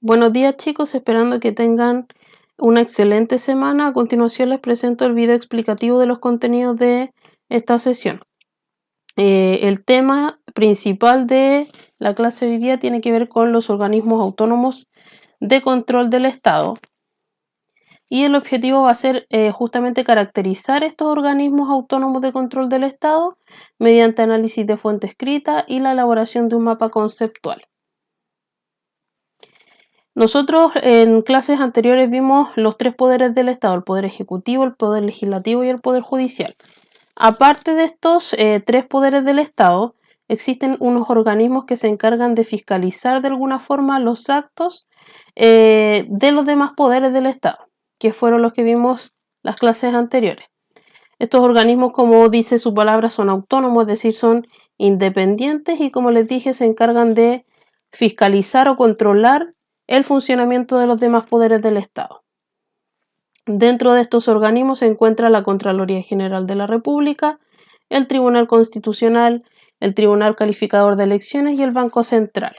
Buenos días chicos, esperando que tengan una excelente semana. A continuación les presento el video explicativo de los contenidos de esta sesión. El tema principal de la clase de hoy día tiene que ver con los organismos autónomos de control del Estado. Y el objetivo va a ser justamente caracterizar estos organismos autónomos de control del Estado mediante análisis de fuente escrita y la elaboración de un mapa conceptual. Nosotros en clases anteriores vimos los tres poderes del Estado, el poder ejecutivo, el poder legislativo y el poder judicial. Aparte de estos tres poderes del Estado, existen unos organismos que se encargan de fiscalizar de alguna forma los actos de los demás poderes del Estado, que fueron los que vimos las clases anteriores. Estos organismos, como dice su palabra, son autónomos, es decir, son independientes y, como les dije, se encargan de fiscalizar o controlar el funcionamiento de los demás poderes del Estado. Dentro de estos organismos se encuentra la Contraloría General de la República, el Tribunal Constitucional, el Tribunal Calificador de Elecciones y el Banco Central.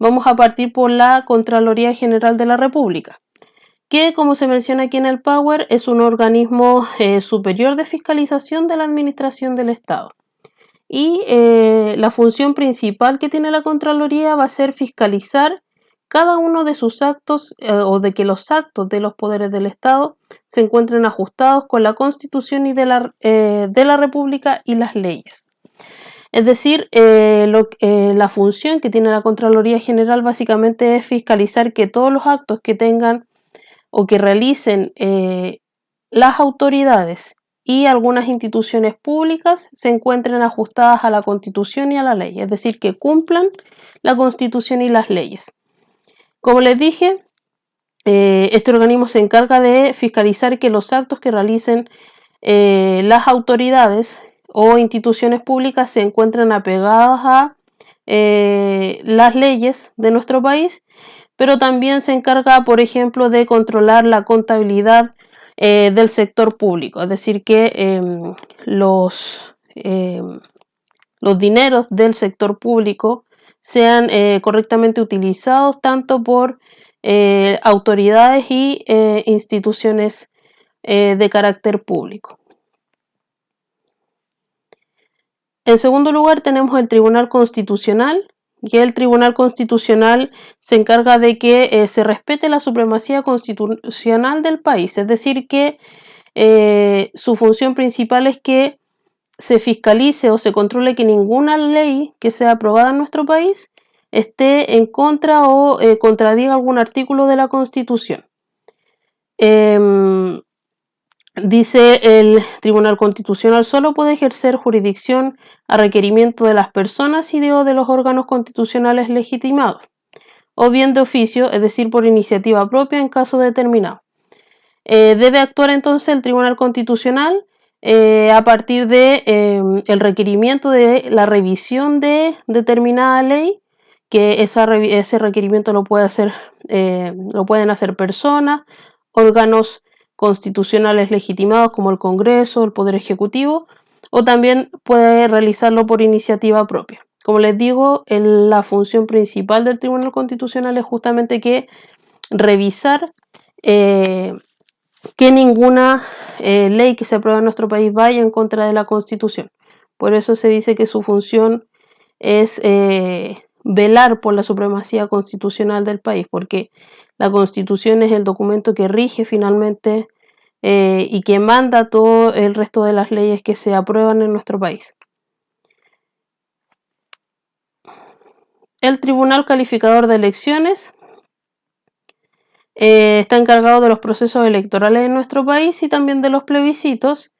Vamos a partir por la Contraloría General de la República, que, como se menciona aquí en el Power, es un organismo superior de fiscalización de la administración del Estado. Y la función principal que tiene la Contraloría va a ser fiscalizar cada uno de sus actos o de que los actos de los poderes del Estado se encuentren ajustados con la Constitución y de la República y las leyes. Es decir, la función que tiene la Contraloría General básicamente es fiscalizar que todos los actos que tengan o que realicen las autoridades y algunas instituciones públicas se encuentren ajustadas a la Constitución y a la ley, es decir, que cumplan la Constitución y las leyes. Como les dije, este organismo se encarga de fiscalizar que los actos que realicen las autoridades o instituciones públicas se encuentren apegadas a las leyes de nuestro país, pero también se encarga, por ejemplo, de controlar la contabilidad del sector público, es decir, que los dineros del sector público sean correctamente utilizados tanto por autoridades y instituciones de carácter público. En segundo lugar tenemos el Tribunal Constitucional, y el Tribunal Constitucional se encarga de que se respete la supremacía constitucional del país, es decir, que su función principal es que se fiscalice o se controle que ninguna ley que sea aprobada en nuestro país esté en contra o contradiga algún artículo de la Constitución. Dice el Tribunal Constitucional solo puede ejercer jurisdicción a requerimiento de las personas y de los órganos constitucionales legitimados, o bien de oficio, es decir, por iniciativa propia en caso determinado. Debe actuar entonces el Tribunal Constitucional a partir de el requerimiento de la revisión de determinada ley, que ese requerimiento lo pueden hacer personas, órganos constitucionales legitimados como el Congreso, el Poder Ejecutivo, o también puede realizarlo por iniciativa propia. Como les digo, la función principal del Tribunal Constitucional es justamente que revisar que ninguna ley que se apruebe en nuestro país vaya en contra de la Constitución. Por eso se dice que su función es velar por la supremacía constitucional del país, porque la Constitución es el documento que rige finalmente y que manda todo el resto de las leyes que se aprueban en nuestro país. El Tribunal Calificador de Elecciones está encargado de los procesos electorales en nuestro país y también de los plebiscitos.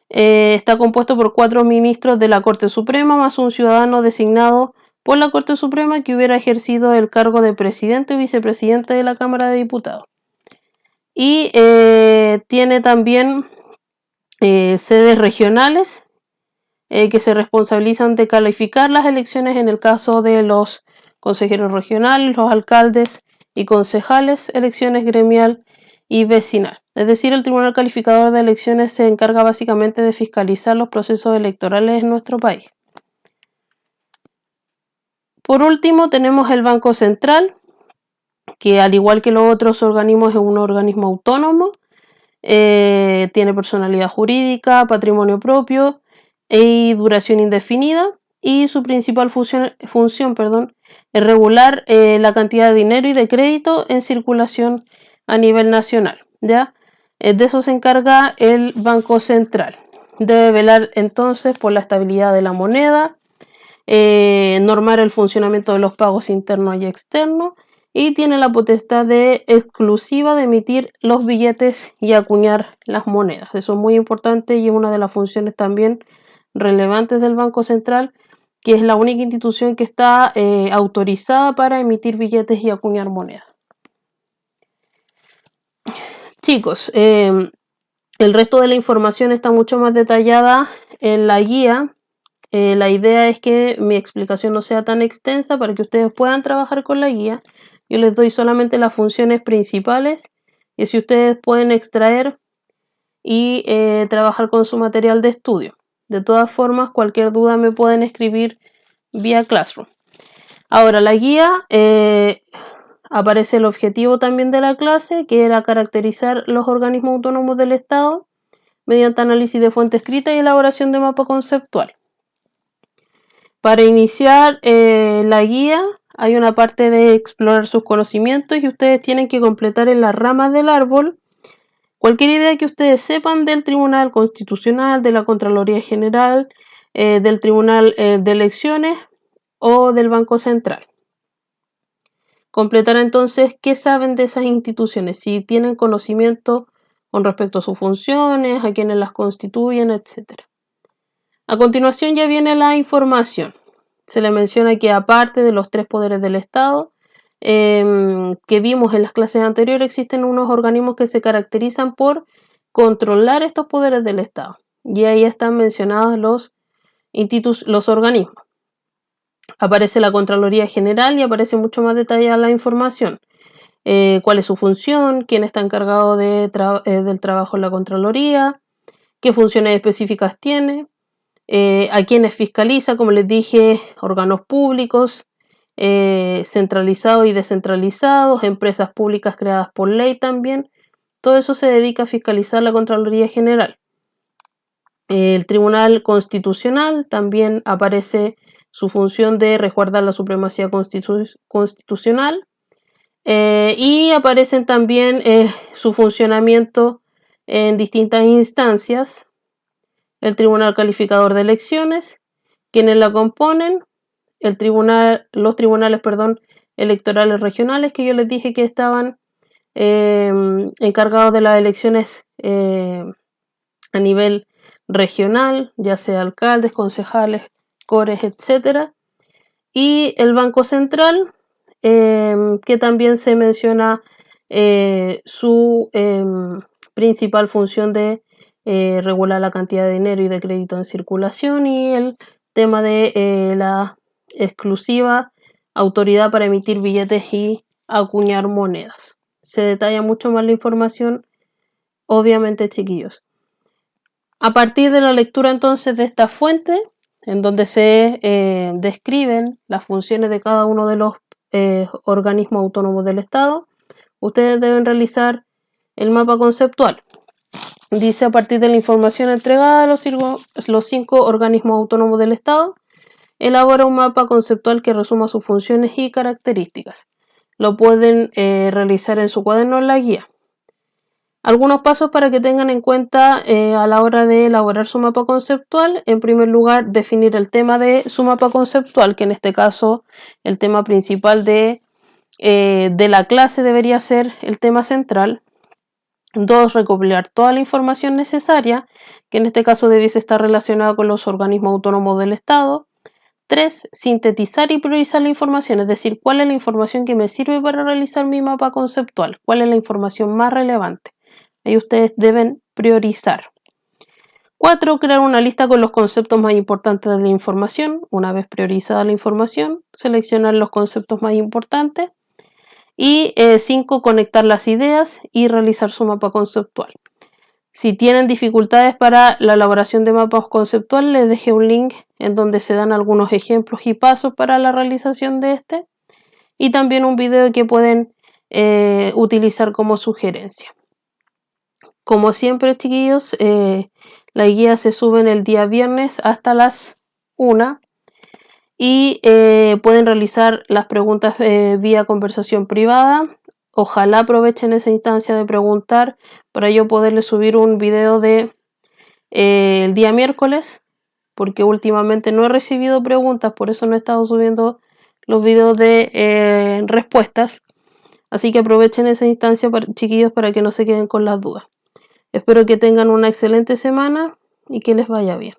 Está compuesto por 4 ministros de la Corte Suprema más un ciudadano designado por la Corte Suprema que hubiera ejercido el cargo de presidente o vicepresidente de la Cámara de Diputados. Y tiene también sedes regionales que se responsabilizan de calificar las elecciones en el caso de los consejeros regionales, los alcaldes y concejales, elecciones gremial y vecinal. Es decir, el Tribunal Calificador de Elecciones se encarga básicamente de fiscalizar los procesos electorales en nuestro país. Por último, tenemos el Banco Central, que al igual que los otros organismos es un organismo autónomo, tiene personalidad jurídica, patrimonio propio y duración indefinida, y su principal función es regular la cantidad de dinero y de crédito en circulación a nivel nacional, ¿ya? De eso se encarga el Banco Central. Debe velar entonces por la estabilidad de la moneda, normar el funcionamiento de los pagos internos y externos, y tiene la potestad exclusiva de emitir los billetes y acuñar las monedas. Eso es muy importante y es una de las funciones también relevantes del Banco Central, que es la única institución que está autorizada para emitir billetes y acuñar monedas. Chicos, el resto de la información está mucho más detallada en la guía. La idea es que mi explicación no sea tan extensa para que ustedes puedan trabajar con la guía. Yo les doy solamente las funciones principales y si ustedes pueden extraer y trabajar con su material de estudio. De todas formas, cualquier duda me pueden escribir vía Classroom. Ahora, la guía aparece el objetivo también de la clase, que era caracterizar los organismos autónomos del Estado mediante análisis de fuente escrita y elaboración de mapa conceptual. Para iniciar la guía hay una parte de explorar sus conocimientos y ustedes tienen que completar en las ramas del árbol cualquier idea que ustedes sepan del Tribunal Constitucional, de la Contraloría General, del Tribunal de Elecciones o del Banco Central. Completar entonces qué saben de esas instituciones, si tienen conocimiento con respecto a sus funciones, a quienes las constituyen, etc. A continuación ya viene la información. Se le menciona que aparte de los tres poderes del Estado que vimos en las clases anteriores, existen unos organismos que se caracterizan por controlar estos poderes del Estado. Y ahí están mencionados los organismos. Aparece la Contraloría General y aparece mucho más detallada la información. Cuál es su función, quién está encargado del trabajo en la Contraloría, qué funciones específicas tiene, a quienes fiscaliza, como les dije, órganos públicos, centralizados y descentralizados, empresas públicas creadas por ley también. Todo eso se dedica a fiscalizar la Contraloría General. El Tribunal Constitucional también aparece su función de resguardar la supremacía constitucional y aparecen también su funcionamiento en distintas instancias. El Tribunal Calificador de Elecciones, quienes la componen, los tribunales electorales regionales, que yo les dije que estaban encargados de las elecciones a nivel regional, ya sea alcaldes, concejales, cores, etc. Y el Banco Central, que también se menciona su principal función de regular la cantidad de dinero y de crédito en circulación, y el tema de la exclusiva autoridad para emitir billetes y acuñar monedas. Se detalla mucho más la información, obviamente, chiquillos. A partir de la lectura entonces de esta fuente, en donde se describen las funciones de cada uno de los organismos autónomos del Estado, ustedes deben realizar el mapa conceptual. Dice: a partir de la información entregada a los 5 organismos autónomos del Estado, elabora un mapa conceptual que resuma sus funciones y características. Lo pueden realizar en su cuaderno en la guía. Algunos pasos para que tengan en cuenta a la hora de elaborar su mapa conceptual. En primer lugar, definir el tema de su mapa conceptual, que en este caso el tema principal de la clase debería ser el tema central. 2. Recopilar toda la información necesaria, que en este caso debiese estar relacionada con los organismos autónomos del Estado. 3. Sintetizar y priorizar la información, es decir, cuál es la información que me sirve para realizar mi mapa conceptual, cuál es la información más relevante. Ahí ustedes deben priorizar. 4. Crear una lista con los conceptos más importantes de la información. Una vez priorizada la información, seleccionar los conceptos más importantes. Y 5. Conectar las ideas y realizar su mapa conceptual. Si tienen dificultades para la elaboración de mapas conceptuales, les dejé un link en donde se dan algunos ejemplos y pasos para la realización de este. Y también un video que pueden utilizar como sugerencia. Como siempre, chiquillos, la guía se sube el día viernes hasta las 1 y pueden realizar las preguntas vía conversación privada. Ojalá aprovechen esa instancia de preguntar para yo poderles subir un video de el día miércoles, porque últimamente no he recibido preguntas, por eso no he estado subiendo los videos de respuestas. Así que aprovechen esa instancia, chiquillos, para que no se queden con las dudas. Espero que tengan una excelente semana y que les vaya bien.